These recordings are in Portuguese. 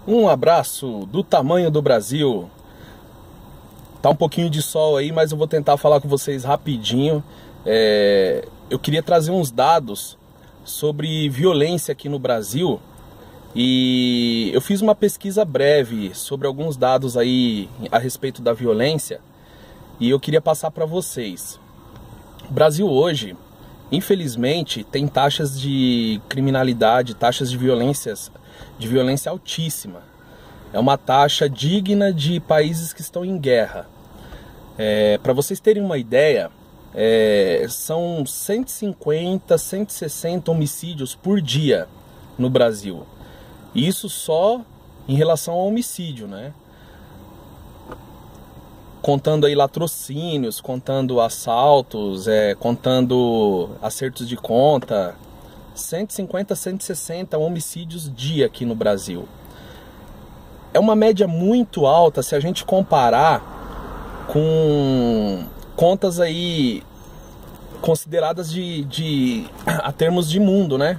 Um abraço do tamanho do Brasil. Tá um pouquinho de sol aí, mas eu vou tentar falar com vocês rapidinho. Eu queria trazer uns dados sobre violência aqui no Brasil. E eu fiz uma pesquisa breve sobre alguns dados aí a respeito da violência. E eu queria passar para vocês. O Brasil hoje, infelizmente, tem taxas de criminalidade, taxas de violência altíssima. É uma taxa digna de países que estão em guerra. Para vocês terem uma ideia, são 150, 160 homicídios por dia no Brasil. Isso só em relação ao homicídio, né? Contando aí latrocínios, contando assaltos, contando acertos de conta. 150, 160 homicídios dia aqui no Brasil. É uma média muito alta se a gente comparar com contas aí consideradas a termos de mundo, né?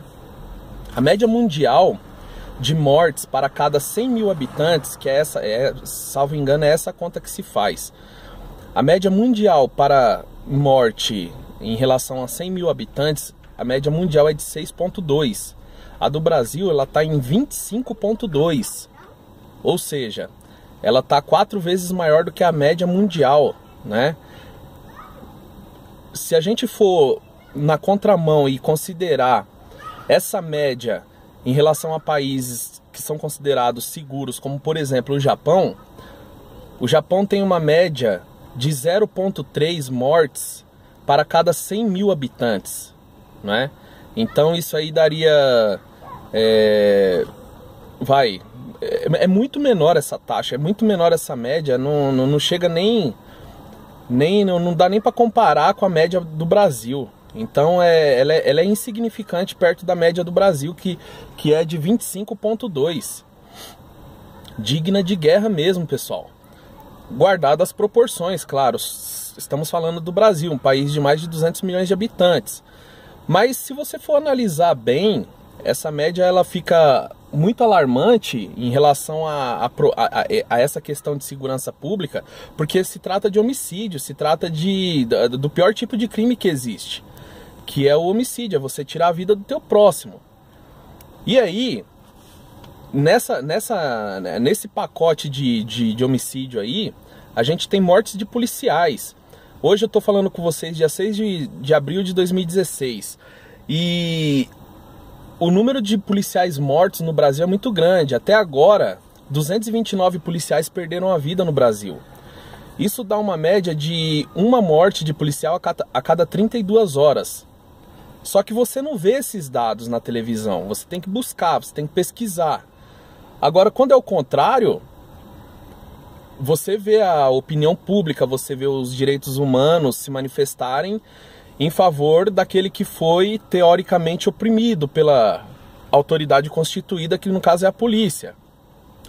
A média mundial de mortes para cada 100 mil habitantes, que salvo engano, é essa conta que se faz. A média mundial para morte em relação a 100 mil habitantes, a média mundial é de 6,2. A do Brasil, ela está em 25,2. Ou seja, ela está 4 vezes maior do que a média mundial, né? Se a gente for na contramão e considerar essa média em relação a países que são considerados seguros, como por exemplo o Japão tem uma média de 0,3 mortes para cada 100 mil habitantes, né? Então isso aí daria, é muito menor essa taxa, é muito menor essa média, não chega não dá nem para comparar com a média do Brasil. Então ela é insignificante perto da média do Brasil, que é de 25,2. Digna de guerra mesmo, pessoal. Guardado as proporções, claro. Estamos falando do Brasil, um país de mais de 200 milhões de habitantes. Mas se você for analisar bem, essa média ela fica muito alarmante em relação a essa questão de segurança pública, porque se trata de homicídio, se trata do pior tipo de crime que existe, que é o homicídio, é você tirar a vida do teu próximo. E aí, nesse pacote de homicídio aí, a gente tem mortes de policiais. Hoje eu tô falando com vocês dia 6 de abril de 2016. E o número de policiais mortos no Brasil é muito grande. Até agora, 229 policiais perderam a vida no Brasil. Isso dá uma média de uma morte de policial a cada 32 horas. Só que você não vê esses dados na televisão. Você tem que buscar, você tem que pesquisar. Agora, quando é o contrário, você vê a opinião pública, você vê os direitos humanos se manifestarem em favor daquele que foi teoricamente oprimido pela autoridade constituída, que no caso é a polícia.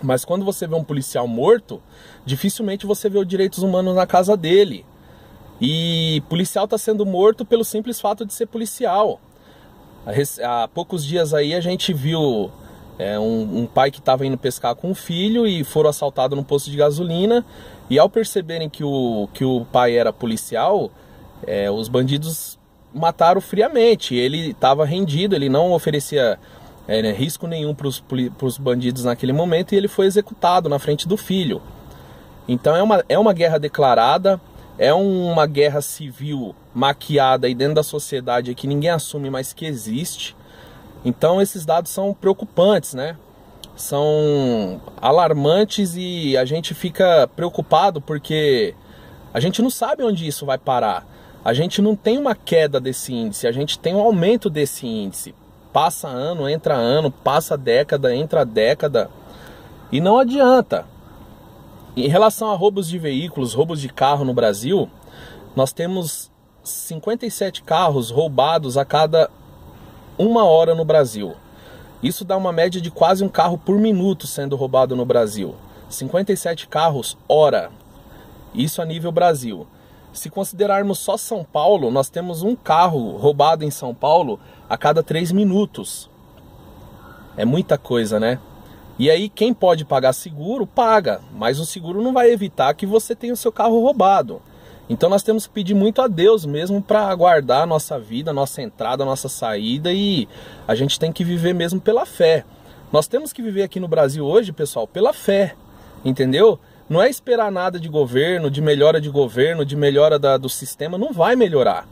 Mas quando você vê um policial morto, dificilmente você vê os direitos humanos na casa dele. E policial está sendo morto pelo simples fato de ser policial. Há poucos dias aí a gente viu um pai que estava indo pescar com o filho e foram assaltados no posto de gasolina. E ao perceberem que o pai era policial, os bandidos mataram friamente. Ele estava rendido, ele não oferecia risco nenhum para os bandidos naquele momento, e ele foi executado na frente do filho. Então é uma guerra declarada, é uma guerra civil maquiada aí dentro da sociedade que ninguém assume, mas que existe. Então esses dados são preocupantes, né? São alarmantes e a gente fica preocupado porque a gente não sabe onde isso vai parar. A gente não tem uma queda desse índice, a gente tem um aumento desse índice. Passa ano, passa década, entra década. E não adianta. Em relação a roubos de veículos, roubos de carro no Brasil, nós temos 57 carros roubados a cada 1 hora no Brasil. Isso dá uma média de quase um carro por minuto sendo roubado no Brasil. 57 carros hora. Isso a nível Brasil. Se considerarmos só São Paulo, nós temos um carro roubado em São Paulo a cada 3 minutos. É muita coisa, né? E aí quem pode pagar seguro, paga, mas o seguro não vai evitar que você tenha o seu carro roubado. Então nós temos que pedir muito a Deus mesmo para guardar a nossa vida, a nossa entrada, a nossa saída, e a gente tem que viver mesmo pela fé. Nós temos que viver aqui no Brasil hoje, pessoal, pela fé, entendeu? Não é esperar nada de governo, de melhora do sistema, não vai melhorar.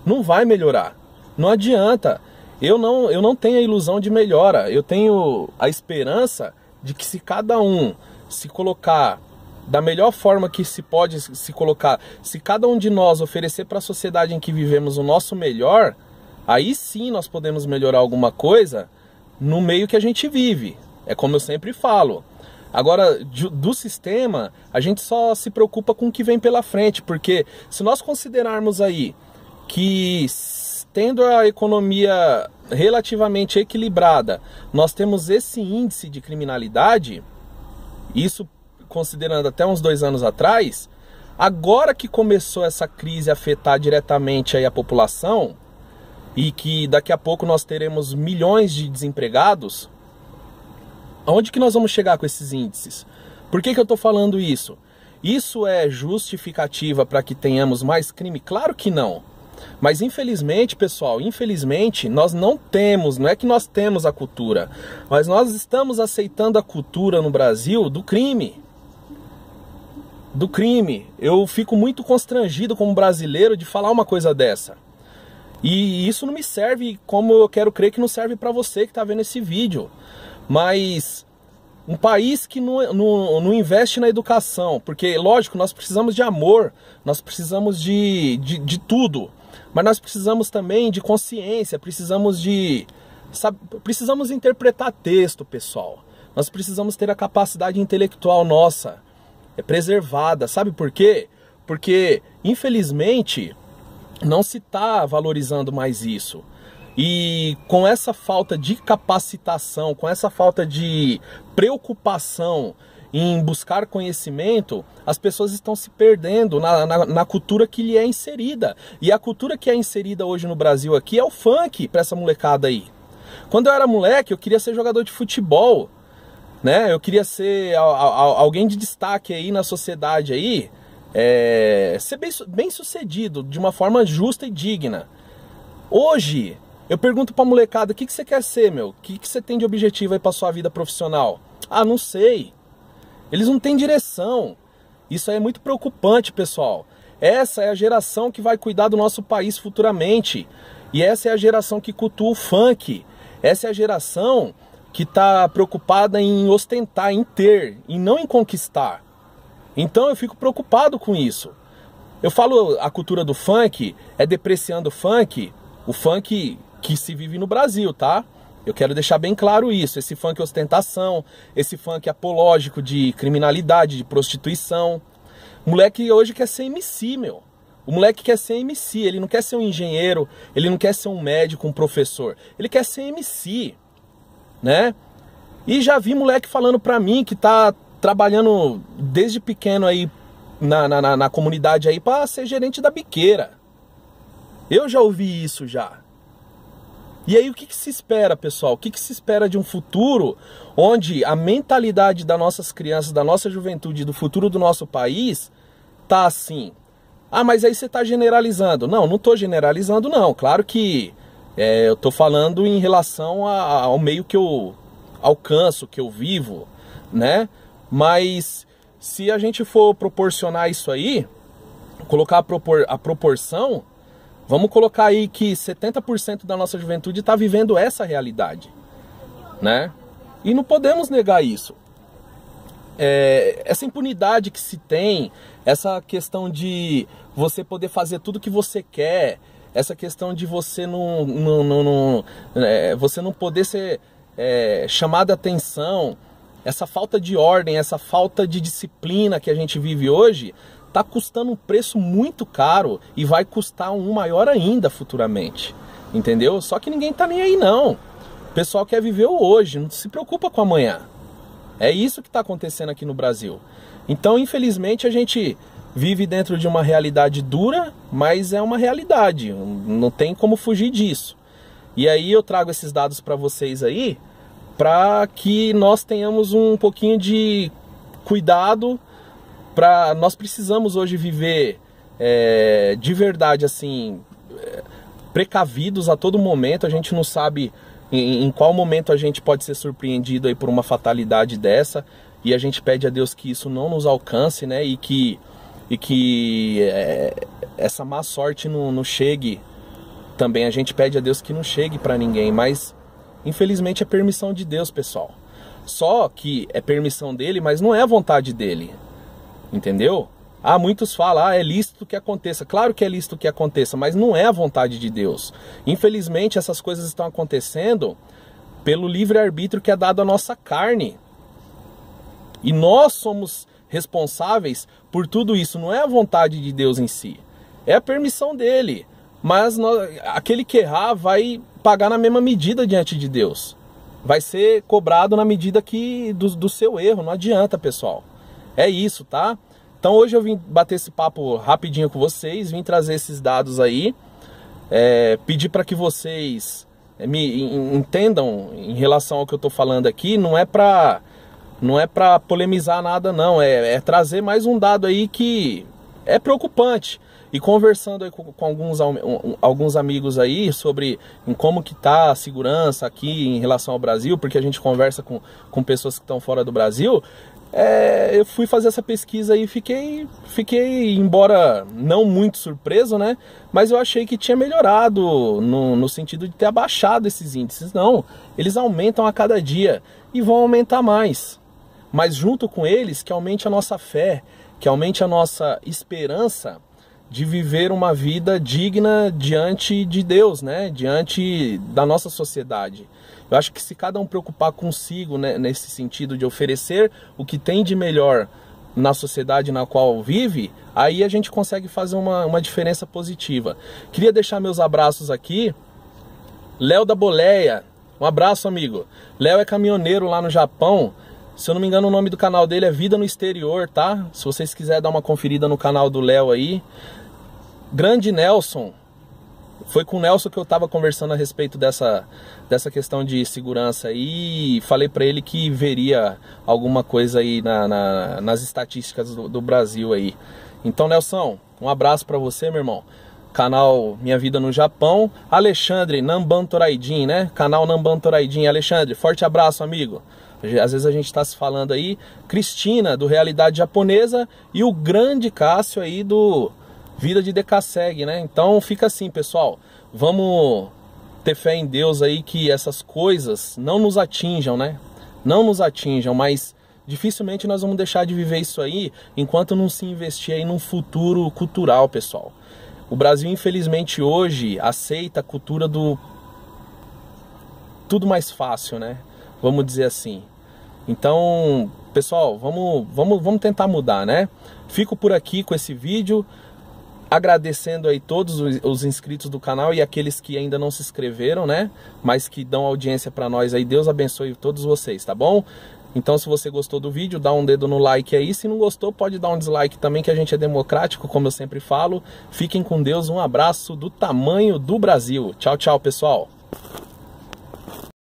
Não vai melhorar. Não adianta. Eu não tenho a ilusão de melhora. Eu tenho a esperança de que se cada um se colocar da melhor forma que se pode se colocar, se cada um de nós oferecer para a sociedade em que vivemos o nosso melhor, aí sim nós podemos melhorar alguma coisa no meio que a gente vive. É como eu sempre falo. Agora, do sistema, a gente só se preocupa com o que vem pela frente, porque se nós considerarmos aí que, tendo a economia relativamente equilibrada, nós temos esse índice de criminalidade, isso considerando até uns 2 anos atrás, agora que começou essa crise a afetar diretamente aí a população, e que daqui a pouco nós teremos milhões de desempregados, aonde que nós vamos chegar com esses índices? Por que eu estou falando isso? Isso é justificativa para que tenhamos mais crime? Claro que não. Mas infelizmente, pessoal, infelizmente, nós não temos, não é que nós temos a cultura, mas nós estamos aceitando a cultura no Brasil do crime. Do crime. Eu fico muito constrangido como brasileiro de falar uma coisa dessa. E isso não me serve como eu quero crer que não serve para você que está vendo esse vídeo. Mas um país que não investe na educação, porque, lógico, nós precisamos de amor, nós precisamos de tudo, mas nós precisamos também de consciência, precisamos interpretar texto, pessoal. Nós precisamos ter a capacidade intelectual nossa preservada. Sabe por quê? Porque, infelizmente, não se está valorizando mais isso. E com essa falta de capacitação, com essa falta de preocupação em buscar conhecimento, as pessoas estão se perdendo na cultura que lhe é inserida. E a cultura que é inserida hoje no Brasil aqui é o funk para essa molecada aí. Quando eu era moleque, eu queria ser jogador de futebol, né? Eu queria ser alguém de destaque aí na sociedade aí, ser bem sucedido, de uma forma justa e digna. Hoje, eu pergunto pra molecada, o que você quer ser, meu? O que você tem de objetivo aí pra sua vida profissional? Ah, não sei. Eles não têm direção. Isso aí é muito preocupante, pessoal. Essa é a geração que vai cuidar do nosso país futuramente. E essa é a geração que cultua o funk. Essa é a geração que tá preocupada em ostentar, em ter, e não em conquistar. Então eu fico preocupado com isso. Eu falo a cultura do funk, depreciando o funk que se vive no Brasil, tá? Eu quero deixar bem claro isso. Esse funk ostentação, esse funk apológico de criminalidade, de prostituição. O moleque hoje quer ser MC, meu. O moleque quer ser MC, ele não quer ser um engenheiro, ele não quer ser um médico, um professor. Ele quer ser MC, né? E já vi moleque falando pra mim que tá trabalhando desde pequeno aí na comunidade aí pra ser gerente da biqueira. Eu já ouvi isso já. E aí o que se espera, pessoal? O que se espera de um futuro onde a mentalidade das nossas crianças, da nossa juventude, do futuro do nosso país tá assim? Ah, mas aí você tá generalizando. Não, não tô generalizando não. Claro que eu tô falando em relação ao meio que eu alcanço, que eu vivo, né? Mas se a gente for proporcionar isso aí, colocar a proporção, vamos colocar aí que 70% da nossa juventude está vivendo essa realidade, né? E não podemos negar isso. Essa impunidade que se tem, essa questão de você poder fazer tudo que você quer, essa questão de você você não poder ser chamado a atenção, essa falta de ordem, essa falta de disciplina que a gente vive hoje, tá custando um preço muito caro e vai custar um maior ainda futuramente, entendeu? Só que ninguém tá nem aí não. O pessoal quer viver o hoje, não se preocupa com amanhã. É isso que tá acontecendo aqui no Brasil. Então, infelizmente, a gente vive dentro de uma realidade dura, mas é uma realidade, não tem como fugir disso. E aí eu trago esses dados para vocês aí, para que nós tenhamos um pouquinho de cuidado. Nós precisamos hoje viver de verdade, assim, precavidos a todo momento. A gente não sabe em qual momento a gente pode ser surpreendido aí por uma fatalidade dessa, e a gente pede a Deus que isso não nos alcance, né, e que essa má sorte não chegue também. A gente pede a Deus que não chegue para ninguém, mas infelizmente é permissão de Deus, pessoal. Só que é permissão dele, mas não é a vontade dele, entendeu? Muitos falam, é lícito que aconteça. Claro que é lícito que aconteça, mas não é a vontade de Deus. Infelizmente essas coisas estão acontecendo pelo livre-arbítrio que é dado à nossa carne. E nós somos responsáveis por tudo isso. Não é a vontade de Deus em si, é a permissão dele. Mas aquele que errar vai pagar na mesma medida diante de Deus. Vai ser cobrado na medida do seu erro. Não adianta, pessoal. É isso, tá? Então hoje eu vim bater esse papo rapidinho com vocês, vim trazer esses dados aí, pedir para que vocês me entendam em relação ao que eu estou falando aqui. Não é para polemizar nada, não, é trazer mais um dado aí que é preocupante. E conversando aí com alguns amigos aí sobre como que tá a segurança aqui em relação ao Brasil, porque a gente conversa com pessoas que estão fora do Brasil. Eu fui fazer essa pesquisa e fiquei, embora não muito surpreso, né? Mas eu achei que tinha melhorado no sentido de ter abaixado esses índices. Não, eles aumentam a cada dia e vão aumentar mais. Mas junto com eles, que aumente a nossa fé, que aumente a nossa esperança de viver uma vida digna diante de Deus, né? Diante da nossa sociedade. Eu acho que se cada um preocupar consigo, né, nesse sentido de oferecer o que tem de melhor na sociedade na qual vive, aí a gente consegue fazer uma diferença positiva. Queria deixar meus abraços aqui. Léo da Boleia, um abraço, amigo. Léo é caminhoneiro lá no Japão. Se eu não me engano, o nome do canal dele é Vida no Exterior, tá? Se vocês quiserem dar uma conferida no canal do Léo aí. Grande Nelson. Foi com o Nelson que eu estava conversando a respeito dessa questão de segurança e falei para ele que veria alguma coisa aí nas estatísticas do Brasil aí. Então, Nelson, um abraço para você, meu irmão. Canal Minha Vida no Japão. Alexandre Nambantoraidin, né? Canal Nambantoraidin. Alexandre, forte abraço, amigo. Às vezes a gente está se falando aí. Cristina, do Realidade Japonesa. E o grande Cássio aí do Vida de Decaseg, né? Então fica assim, pessoal. Vamos ter fé em Deus aí que essas coisas não nos atinjam, né? Não nos atinjam, mas dificilmente nós vamos deixar de viver isso aí enquanto não se investir aí num futuro cultural, pessoal. O Brasil, infelizmente, hoje aceita a cultura do tudo mais fácil, né? Vamos dizer assim. Então, pessoal, vamos tentar mudar, né? Fico por aqui com esse vídeo, agradecendo aí todos os inscritos do canal e aqueles que ainda não se inscreveram, né? Mas que dão audiência para nós aí. Deus abençoe todos vocês, tá bom? Então, se você gostou do vídeo, dá um dedo no like aí. Se não gostou, pode dar um dislike também, que a gente é democrático, como eu sempre falo. Fiquem com Deus, um abraço do tamanho do Brasil. Tchau, tchau, pessoal.